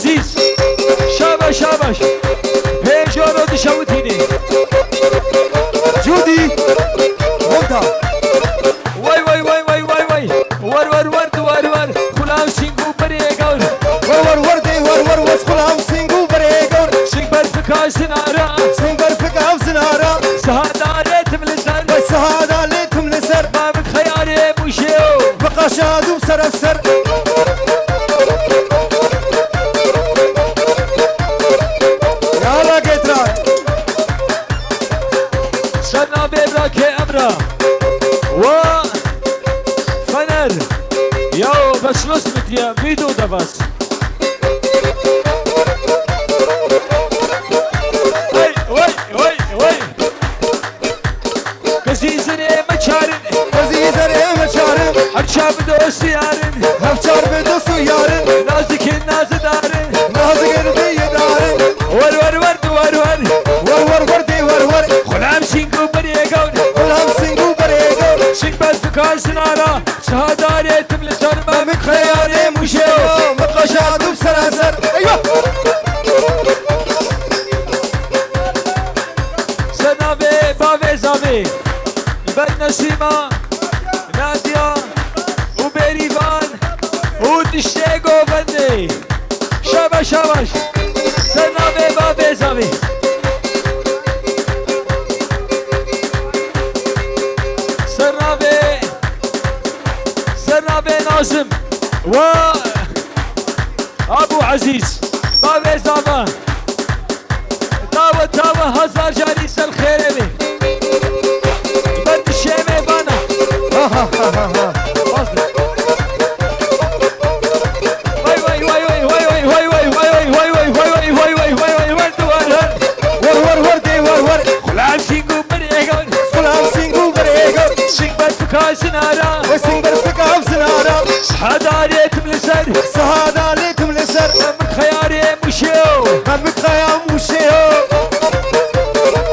عزيز شابش شابش هيجورو دشوتيني جودي وانت واي واي واي واي واي واي ور ور ورد ور ور خلام سينغو بريغور ور وردي ور وسخلام سينغو بريغور سينغبر فكا سنارا سينغبر فكا زنارا سهادة تملسر والسهادة ليتم لسر ما من خياري مشيو بقى شادو بسر بسر يلا قطران سرنا بيبراك امرا و فنر يو بس نصمت يا فيديو ده بس وي وي وي وي كزيزني مچارن وزيزر مشارم حرشاب دوست يارن هفشار بدوسو يارن نازك الناس دارن نازك البي دارن ور ور ورد ور ور وردي ور خلام سينكو بريغون والهم سينغو بريغور سينك بس بكار سنارا شهادة تملسر ما من خياري مشيو بقى شادو بسر بسر ايوه سنابي بافي زابي بن نسيمة نادية وبيريفان ودشتيغو بندي شابش شابش سنابي بافي زابي سنابي ناظم و ابو عزيز بافي زابا تاوه هزار جاري سل خيري بند الشيمي بانا واي واي واي واي واي واي واي واي واي واي واي واي واي واي واي واي وردي ور خلام سينغو بريغون والهم سينغو بريغور سينغ بس بكاي سنارا وسينغبر فكا زنارا حداري تملسر سهادة ليتم لسر من خياري مشيو همك خيام وشيو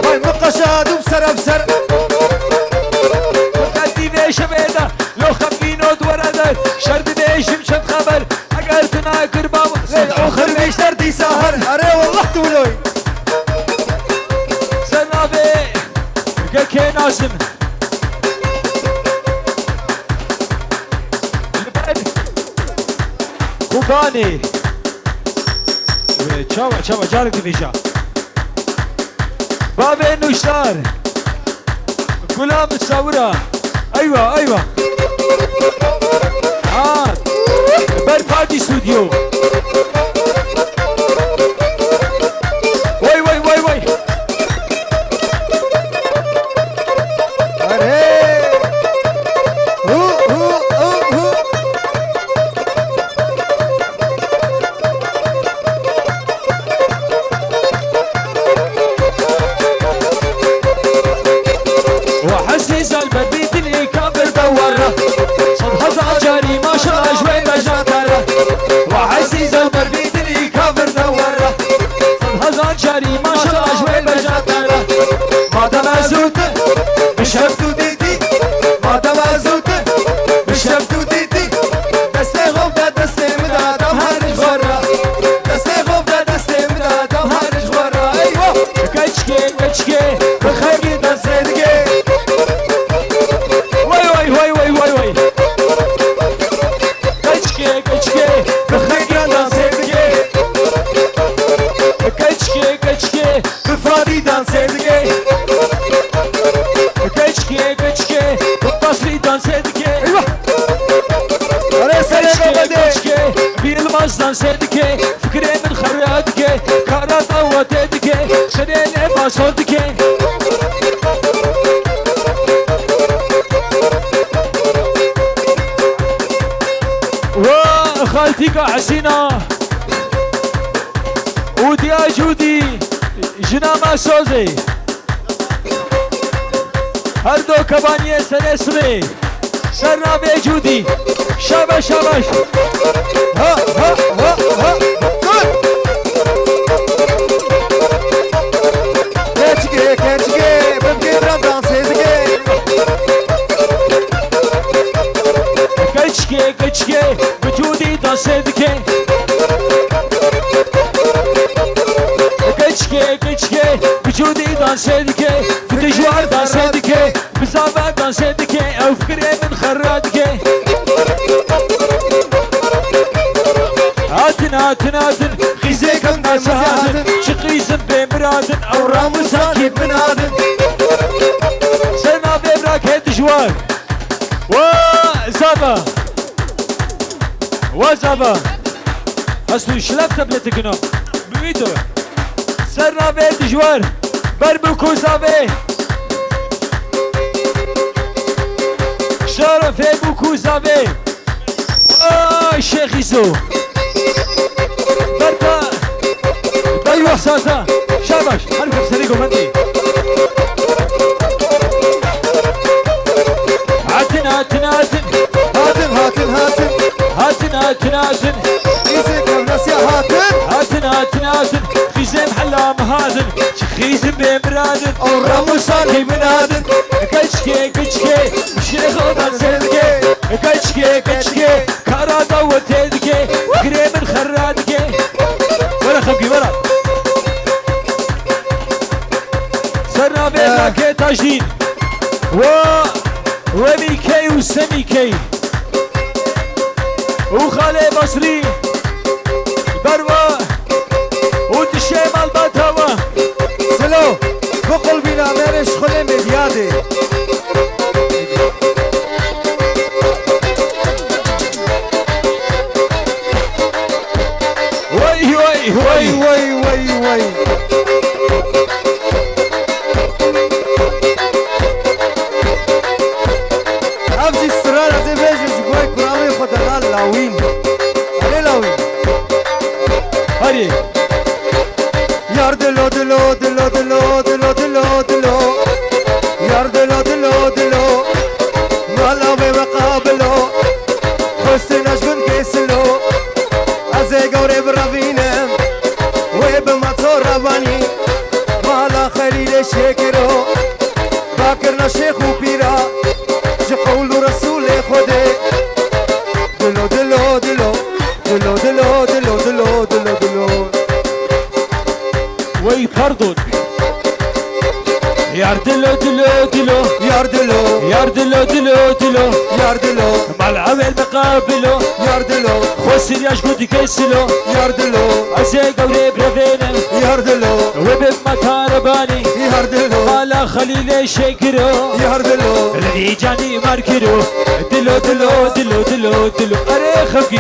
واي بقى شادو بسر بسر قدي بيش بيدا لو خمينو دوردر شرد بيشم شد خبر اگر تنا قربام اخر بيشتر دي سهر اري والله تولوي سنابي قكي ناسم البد كوباني چاوا جارك دميشا بابي نوشتار غلام الثورة ايوه بر بارتي استوديو واي واي واي واي اري هو وحسيس البديت اللي كابر دوره صد هزار جاري ما شاء الله شوي بجاتره وحسيس البديت اللي كابر دوره صد هزار جاري ما شاء الله شوي بجاتره ما تمازوت شفتو ديدي ما تمازوت شفتو ديدي دستي غوب دا دستي مدادم هرج غرة دستي غوب دا دستي مدادم هرج غرة ايوه كچكي بخير دا سيدقي واي واي واي واي واي واي كچكي بخير دا سيدقي كچكي بفادي دا سيدقي كچكي بالتصري دان سيدكي ايوه اري سلام بدي كچكي بيلماز دان سيدكي فكري من خرياتكي كارات اواتيدكي شرين باسودكي وخالتيكا حسينة وديا جودي جنا ما سوزي هر دو کبانیه سنسری سرنا به جودی شابش ها كاتشكي بمكي برام دانسيزكي کچکی بجودی دانسه دکه دانسي دكي في جوار دانسي دكي بزافا دانسي دكي او فكري من خرادكي هاتن هاتن هاتن خيزيكم دانسي هاتن شقيزم بمرادن او راموساكي بنادن سرنا بمراك هيد جوار وزافا وزافا هستو شلف تبلتكنا بميتو سرنا بيد جوار بربكو زافي شرف بوكو زافي شيخ يسو بربا ايوه ساسا شاباش حركة سريقو مندي هاتن هاتن هاتن هاتن هاتن هاتن هاتن هاتن هاتن خيزيكم ناس يا هاتن هاتن هاتن هاتن خيزي محلا مهادن خيزي بمرادن او راموساكي بنادن كشكي كشكي شيخ ودان سيدكي كشكي كشكي كارا دوت يدكي قريب من خرادكي ولا خبقي ولا سرنا بيناكي تاجين وميكي وسميكي وخالي بصري بروا ودشيم البتوا سلو بقول بنا مرش خلي مديادي وي وي وي وي وي وي وي افجي السرار زي بيجي جواي كرامي خدنا لاوين علي لاوين هري يار دلو دلو دلو دلو دلو دلو دلو يار دلو دلو دلو مالا بمقابلو خستنا شكون كيسلو ازي قوري برافينم وبمطور رباني مالا خليل شكرو باكرنا شيخ وبيرا جقول رسول خدي دلو دلو دلو دلو دلو دلو دلو دلو دلو وي باردون يار دلو دلو دلو يار دلو يار دلو دلو دلو يار دلو ملعب المقابلو يار دلو خوسر ياش قد كيسلو يار دلو ازي قوري برافينا يار دلو وبمطار باني يار دلو مالا خليل شكرو يار دلو الذي جاني ماركرو دلو دلو دلو دلو دلو اري خفقي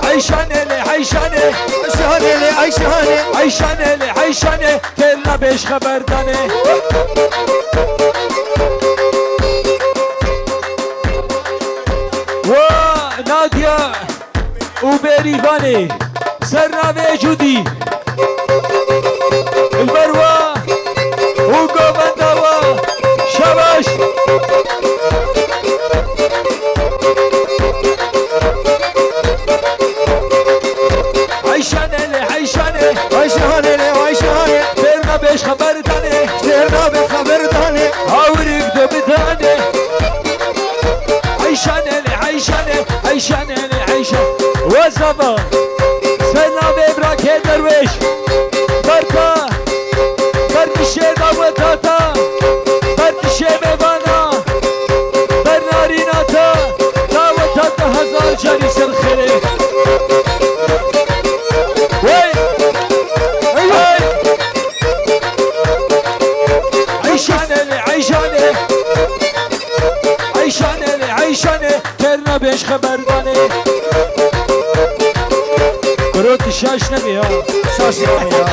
عيشاني لي عيشاني عيشاني لي عيشاني عيشاني لي عيشاني تلنا بيش خبرداني ونادية وبيريفاني سرنا بجودي المروة وقوبندوا شباش عيشاني لي عيشاني عيشاني لي عيشاني ترنا بيش خبرداني ترنا بخبر داني عاورك دبتاني عيشاني لي عيشاني عيشاني لي عيشاني وزفا سرنا ببراك درويش برتا برتشي دعوتاتا برتشي ميوانا برناريناتا دعوتاتا هزار جاري سرخيري وي وي عيشاني لي عيشاني عيشاني لي عيشاني ترنا بيش خبرداني كروت الشاش نبي ها شاشي يا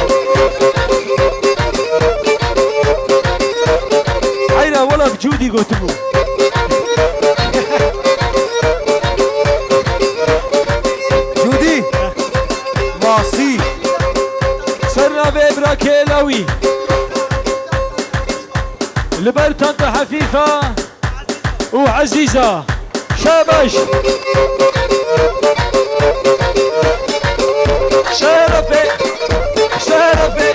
عينا والله بجودي قلتمو جودي ماسي سرنا بإبراكيلاوي لبرتنت حفيفة وعزيزة شابش شرفي شرفي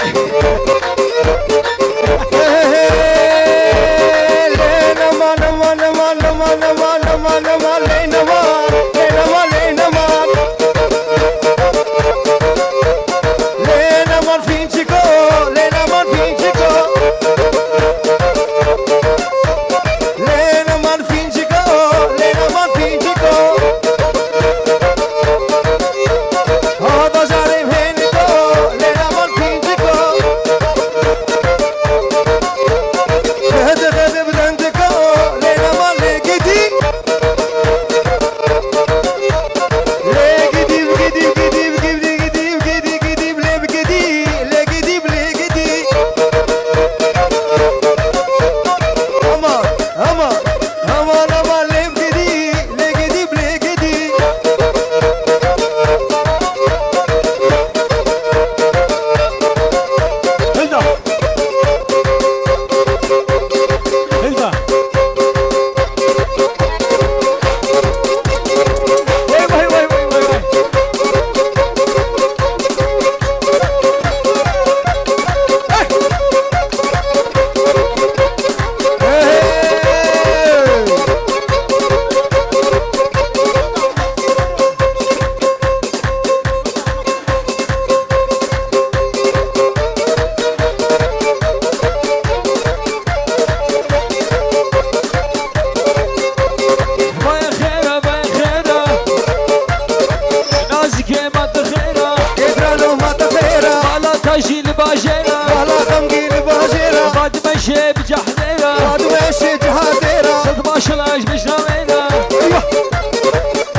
باجيرة والله خمقين باجيرة بعد مشي بجحديرة بعد ماشي جهاديرة صد ما شلاش بشراويرة ايوه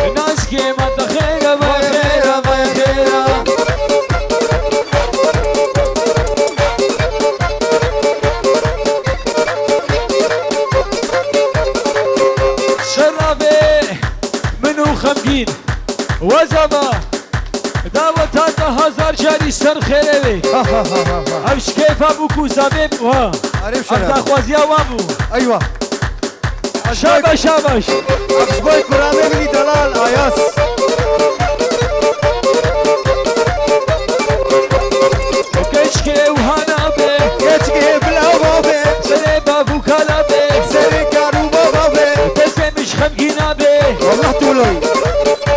الناس كيما تخيرة ما ما يا خيرة ما يا خيرة شرابي منو خمقين وزبا دعوت هذا هزار جاري سر خيري همش كيف ابوكو زبيب وا عارف عبد شنو خوازيا وابو ايوه شاباش شاباش عشبوي كرامي مني دلال اياس وكشكي وهانا بي يتكي بالعبابي سري بابو كالا بي سري كارو بابابي بس مش خمقينا بي والله تولوي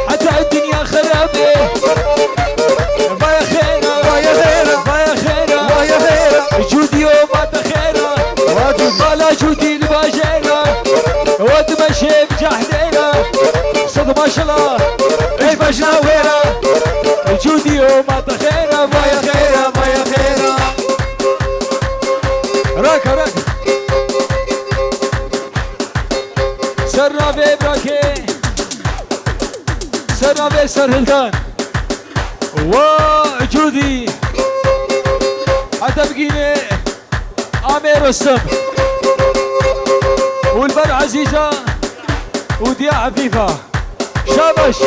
حتى الدنيا خرابي بايا خيرا بايا خيرا بايا خيرا بايا خيرا جودي وما تخيرا واجودي طالع جودي الباجيرا ود مشي بجحديرا صد ما شاء الله ايش بشناويرا جودي وما تخيرا بايا خيرا بايا خيرا راكا راكا سرابي براكي سرابي سرهلتان وجودي حتى بقيني عامر السم والبر عزيزة وديا عفيفة شابش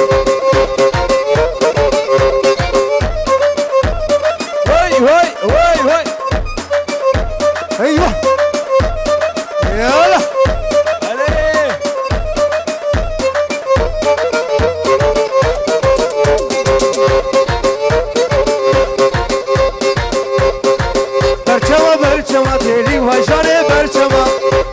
وي وي وي وي ايوه يلا عليه برچما برچما تیری وجاره برچما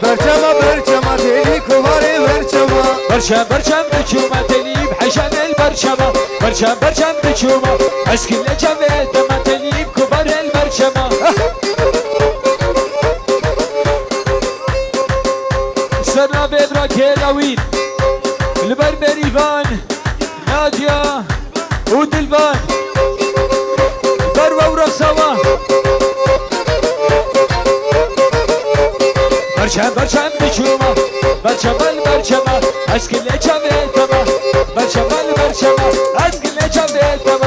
برچما برچما تیری کواره برچما برشم برشم بچومه تليب حشان البرشمة برشم برشم بچومه اسكن لجمع دم تليب كبر البرشمة سرنا بيبرا كيلاوين البربريفان نادية ودلبان بروا ورسوا برشم برشم بچومه برشم البرشمة اسكن لجمع دم برشم البرشمة اسكن لجمع دم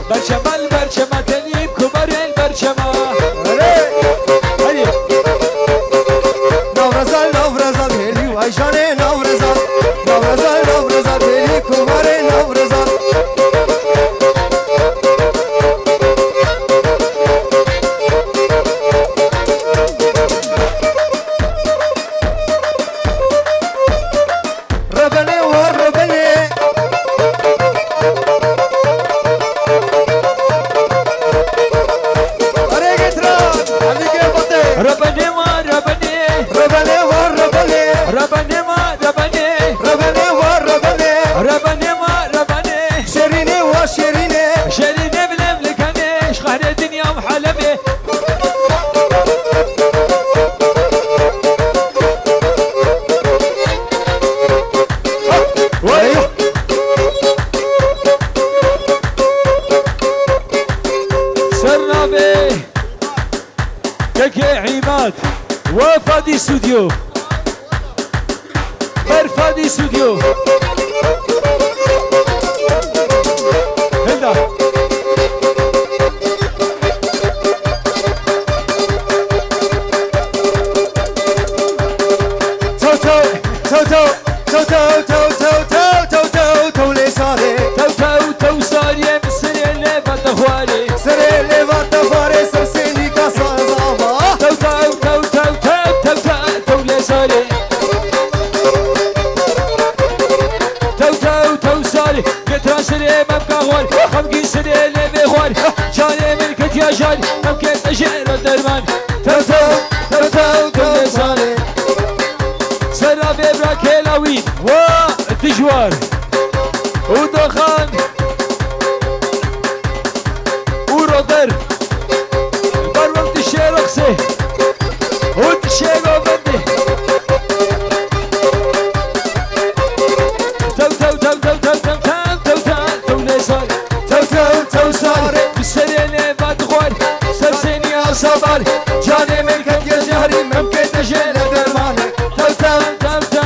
برشم البرشمة تليب كبر البرشمة هيا نورزال نورزال تیری وجاره نورزال نورزال نورزال تیری کواره نورزال ربني وربني أريك تراد عليك بطي ربني ما ربني ربني وربني ربني ما ربني ربني وربني ربني ما ربني شيريني وشيريني شريني بنملكني شخر الدنيا وحلبي ايوه سرنا به كيكي عماد وفادي استوديو برفادي استوديو هلا تو تو تو تو تو تو تو تو تو تو تو تو لي صاري تو تو تو ساري مسري اللي بتخوالي سري اللي بطفاري سرسيني كسر زعبا تو تو تو تو تو تو تو تو لسالي تو تو تو سالي قطرة سري مبقى غوال خمقي سري اللي بيغوال جاني ملكت يا جاني ممكن تجير الدرمان تو تو تو تو تو لسالي سرا بيبرا كيلاوين وتجوار ودخان ورودر البر الشيرخسي والشيرو بدي تو تو تو تو تو تو تو تو تو لسان تو تو تو صاري بالسرينة ما تغوار سرسيني بابار جاني من كت يا جهري ممكن تجيل درماني تو تو تو تو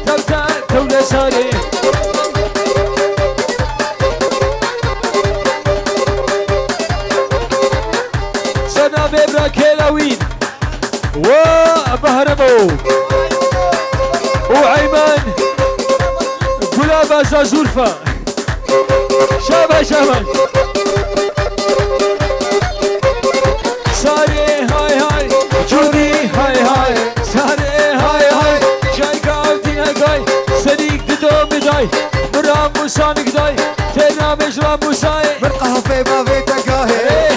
تو تو تو لساني سنة بيبرا كيلاوين وبهرمو وعيمان قلابة زازولفة شابه شابه ساري هاي هاي جودي هاي هاي ساري هاي هاي جاي قاودين هاي سريك ددو بداي برام موسانك داي تينا بجرام موساي مرقها في ما في تقاهي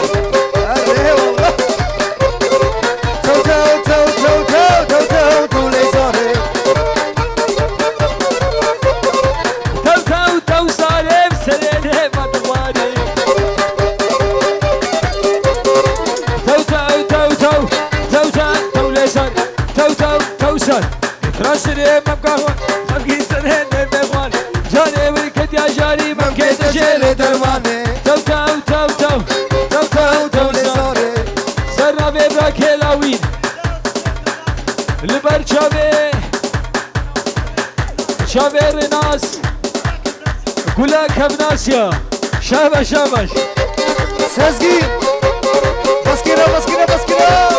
أريه والله تو تو تو تو تو تو تو تو ليزاري تو تو تو سالم سريني ما تغواني تو تو تو تو تو تو تو لسان تو تو تو سان ترسري مبقاهون مبقي سرين بيغوان جاني ولكت يا جاري ممكن تجيل درماني تو تو تو تو تو تو تو سان ليزاري سرنا بيبرا كيلاوين لبر شابي شابي رناس قولك بناسيا شابه شابه سازقي بسكرة بسكرة بسكرة